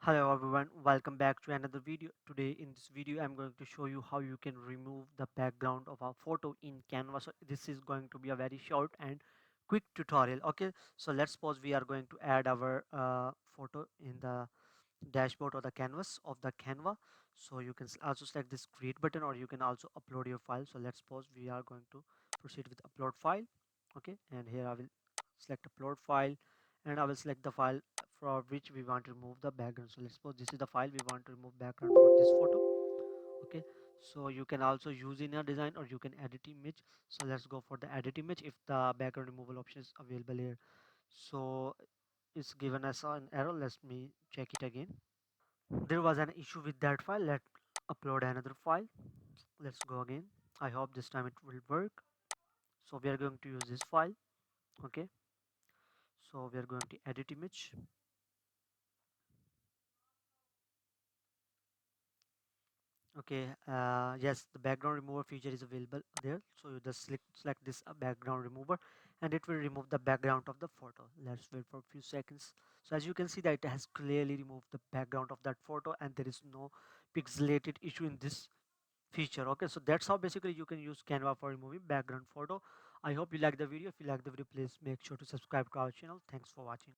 Hello everyone, welcome back to another video. Today in this video I'm going to show you how you can remove the background of a photo in Canva. So this is going to be a very short and quick tutorial. Okay, so let's suppose we are going to add our photo in the dashboard or the canvas of the Canva. So you can also select this create button, or you can also upload your file. So let's suppose we are going to proceed with upload file. Okay, and here I will select upload file, and I will select the file for which we want to remove the background. So let's suppose this is the file we want to remove background for this photo. Okay, so you can also use in a design, or you can edit image. So let's go for the edit image if the background removal option is available here. So it's given us an error. Let me check it again. There was an issue with that file. Let's upload another file. Let's go again. I hope this time it will work. So we are going to use this file. Okay, so we are going to edit image. Okay, yes, the background remover feature is available there. So you just select this background remover, and it will remove the background of the photo. Let's wait for a few seconds. So as you can see that it has clearly removed the background of that photo, and there is no pixelated issue in this feature. Okay, so that's how basically you can use Canva for removing background photo. I hope you like the video. If you like the video, please make sure to subscribe to our channel. Thanks for watching.